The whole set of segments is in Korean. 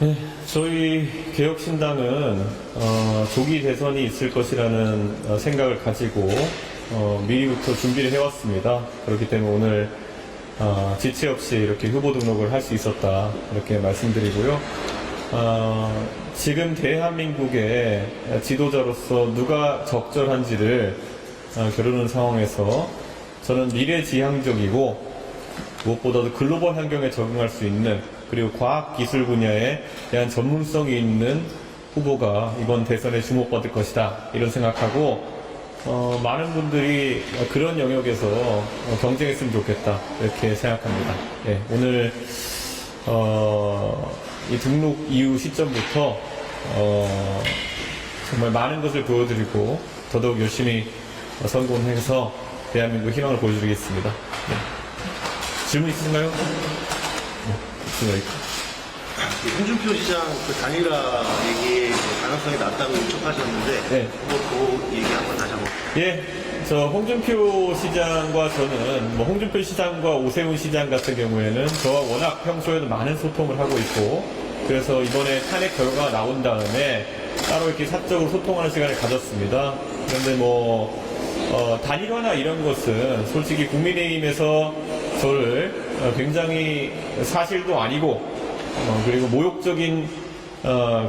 네, 저희 개혁신당은 조기 대선이 있을 것이라는 생각을 가지고 미리부터 준비를 해왔습니다. 그렇기 때문에 오늘 지체 없이 이렇게 후보 등록을 할 수 있었다 이렇게 말씀드리고요. 지금 대한민국의 지도자로서 누가 적절한지를 겨루는 상황에서 저는 미래지향적이고 무엇보다도 글로벌 환경에 적응할 수 있는, 그리고 과학기술 분야에 대한 전문성이 있는 후보가 이번 대선에 주목받을 것이다 이런 생각하고 많은 분들이 그런 영역에서 경쟁했으면 좋겠다 이렇게 생각합니다. 네, 오늘 이 등록 이후 시점부터 정말 많은 것을 보여드리고 더더욱 열심히 선공해서 대한민국 희망을 보여드리겠습니다. 네. 질문 있으신가요? 홍준표 시장 그 단일화 얘기 가능성이 낮다고 촉하셨는데 네. 그 얘기 한번 다시 한번. 예, 저 홍준표 시장과 저는 홍준표 시장과 오세훈 시장 같은 경우에는 저와 워낙 평소에도 많은 소통을 하고 있고, 그래서 이번에 탄핵 결과가 나온 다음에 따로 이렇게 사적으로 소통하는 시간을 가졌습니다. 그런데 단일화나 이런 것은 솔직히 국민의힘에서 저를 굉장히 사실도 아니고 그리고 모욕적인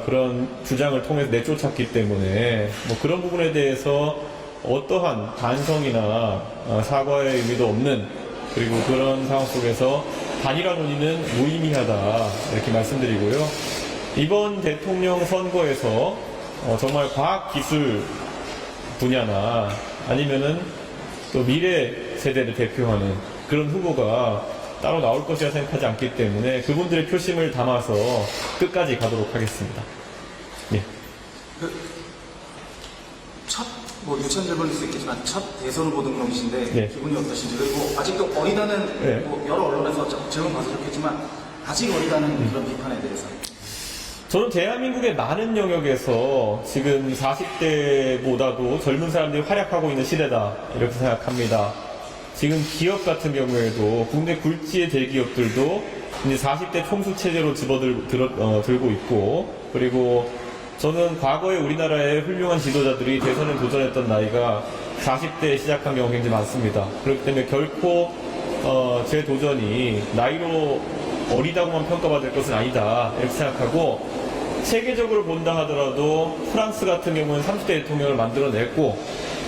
그런 주장을 통해서 내쫓았기 때문에 그런 부분에 대해서 어떠한 반성이나 사과의 의미도 없는, 그리고 그런 상황 속에서 단일화 논의는 무의미하다 이렇게 말씀드리고요. 이번 대통령 선거에서 정말 과학기술 분야나 아니면은 또 미래 세대를 대표하는 그런 후보가 따로 나올 것이라 생각하지 않기 때문에 그분들의 표심을 담아서 끝까지 가도록 하겠습니다. 예. 유치한 질문일 수 있겠지만 첫 대선 후보 등록이신데 네. 기분이 어떠신지, 그리고 아직도 어리다는 네. 여러 언론에서 질문 봐서 좋겠지만 아직 어리다는 그런 비판에 대해서. 저는 대한민국의 많은 영역에서 지금 40대보다도 젊은 사람들이 활약하고 있는 시대다 이렇게 생각합니다. 지금 기업 같은 경우에도 국내 굴지의 대기업들도 이제 40대 총수 체제로 들고 있고, 그리고 저는 과거에 우리나라의 훌륭한 지도자들이 대선에 도전했던 나이가 40대에 시작한 경우가 굉장히 많습니다. 그렇기 때문에 결코 제 도전이 나이로 어리다고만 평가받을 것은 아니다 이렇게 생각하고, 세계적으로 본다 하더라도 프랑스 같은 경우는 30대 대통령을 만들어냈고,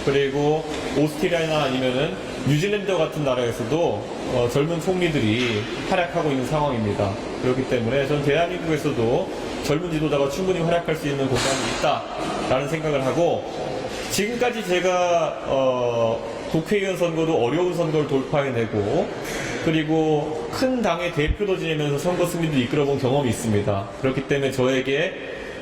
그리고 오스트리아나 아니면은 뉴질랜드 같은 나라에서도 젊은 총리들이 활약하고 있는 상황입니다. 그렇기 때문에 저는 대한민국에서도 젊은 지도자가 충분히 활약할 수 있는 공간이 있다라는 생각을 하고, 지금까지 제가 국회의원 선거도 어려운 선거를 돌파해내고, 그리고 큰 당의 대표도 지내면서 선거 승리도 이끌어본 경험이 있습니다. 그렇기 때문에 저에게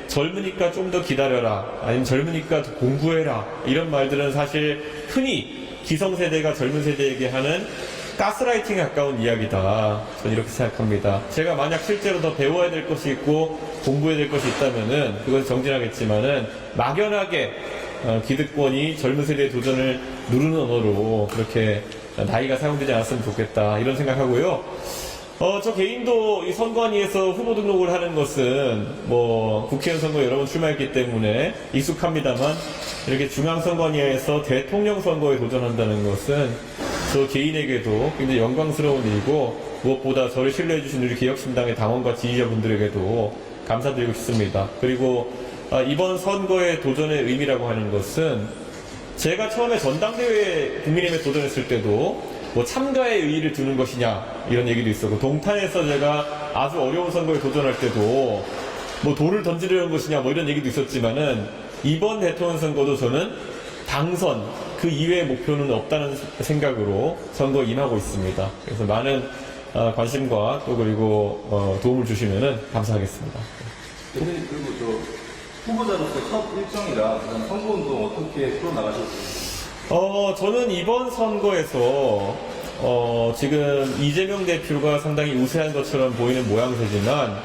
젊으니까 좀 더 기다려라, 아니면 젊으니까 더 공부해라, 이런 말들은 사실 흔히 기성세대가 젊은 세대에게 하는 가스라이팅에 가까운 이야기다, 저는 이렇게 생각합니다. 제가 만약 실제로 더 배워야 될 것이 있고 공부해야 될 것이 있다면은 그것은 정진하겠지만은 막연하게 기득권이 젊은 세대의 도전을 누르는 언어로 그렇게 나이가 사용되지 않았으면 좋겠다 이런 생각하고요. 저 개인도 이 선관위에서 후보 등록을 하는 것은 국회의원 선거에 여러 번 출마했기 때문에 익숙합니다만, 이렇게 중앙선관위에서 대통령 선거에 도전한다는 것은 저 개인에게도 굉장히 영광스러운 일이고, 무엇보다 저를 신뢰해 주신 우리 개혁신당의 당원과 지지자분들에게도 감사드리고 싶습니다. 그리고 이번 선거의 도전의 의미라고 하는 것은, 제가 처음에 전당대회에 국민의힘에 도전했을 때도 참가의 의의를 두는 것이냐 이런 얘기도 있었고, 동탄에서 제가 아주 어려운 선거에 도전할 때도 돌을 던지려는 것이냐 이런 얘기도 있었지만은, 이번 대통령 선거도 저는 당선 그 이외의 목표는 없다는 생각으로 선거에 임하고 있습니다. 그래서 많은 관심과 또 그리고 도움을 주시면은 감사하겠습니다. 대표님, 그리고 후보자로서 첫 일정이라 선거운동 어떻게 풀어나가셨습니까? 저는 이번 선거에서 지금 이재명 대표가 상당히 우세한 것처럼 보이는 모양새지만,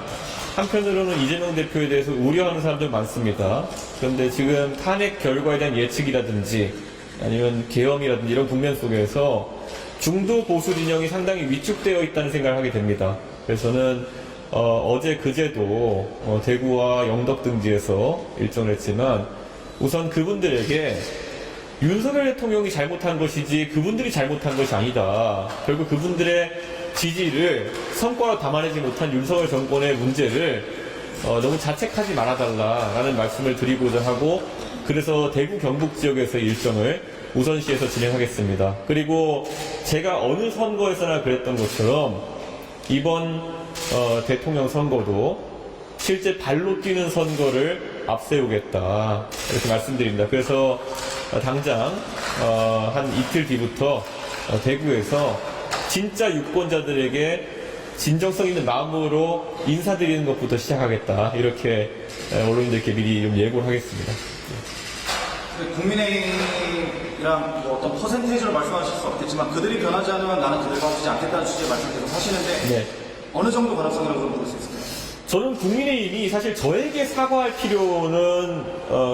한편으로는 이재명 대표에 대해서 우려하는 사람들 많습니다. 그런데 지금 탄핵 결과에 대한 예측이라든지 아니면 계엄이라든지 이런 국면 속에서 중도 보수 진영이 상당히 위축되어 있다는 생각을 하게 됩니다. 그래서 저는 어제 그제도 대구와 영덕 등지에서 일정을 했지만 우선 그분들에게 윤석열 대통령이 잘못한 것이지 그분들이 잘못한 것이 아니다. 결국 그분들의 지지를 성과로 담아내지 못한 윤석열 정권의 문제를 너무 자책하지 말아달라라는 말씀을 드리고자 하고, 그래서 대구 경북 지역에서 일정을 우선시해서 진행하겠습니다. 그리고 제가 어느 선거에서나 그랬던 것처럼 이번 대통령 선거도 실제 발로 뛰는 선거를 앞세우겠다 이렇게 말씀드립니다. 그래서 당장 한 이틀 뒤부터 대구에서 진짜 유권자들에게 진정성 있는 마음으로 인사드리는 것부터 시작하겠다, 이렇게 언론인들께 미리 좀 예고를 하겠습니다. 국민의힘이랑 뭐 어떤 퍼센테이지로 말씀하실 수 없겠지만 그들이 변하지 않으면 나는 그들과 합치지 않겠다는 취지의 말씀 계속 하시는데 네. 어느 정도 가능성이라고 볼 수 있을까요? 저는 국민의힘이 사실 저에게 사과할 필요는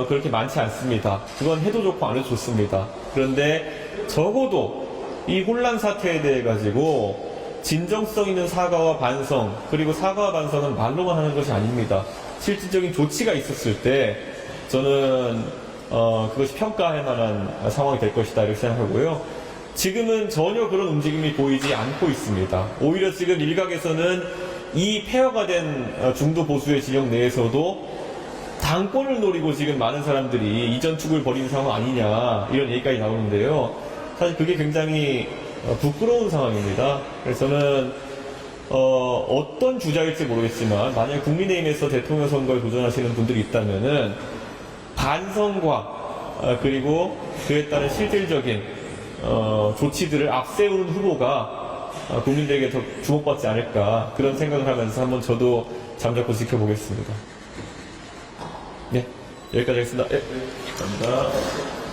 그렇게 많지 않습니다. 그건 해도 좋고 안 해도 좋습니다. 그런데 적어도 이 혼란 사태에 대해 가지고 진정성 있는 사과와 반성, 그리고 사과와 반성은 말로만 하는 것이 아닙니다. 실질적인 조치가 있었을 때 저는 그것이 평가할 만한 상황이 될 것이다 이렇게 생각하고요. 지금은 전혀 그런 움직임이 보이지 않고 있습니다. 오히려 지금 일각에서는 이 폐허가 된 중도 보수의 진영 내에서도 당권을 노리고 지금 많은 사람들이 이전 투구를 벌이는 상황 아니냐 이런 얘기까지 나오는데요. 사실 그게 굉장히 부끄러운 상황입니다. 그래서 저는 어떤 주자일지 모르겠지만 만약 국민의힘에서 대통령 선거에 도전하시는 분들이 있다면은 반성과 그리고 그에 따른 실질적인 조치들을 앞세우는 후보가 국민들에게 더 주목받지 않을까, 그런 생각을 하면서 한번 저도 잠잡고 지켜보겠습니다. 네, 여기까지 하겠습니다. 네, 감사합니다.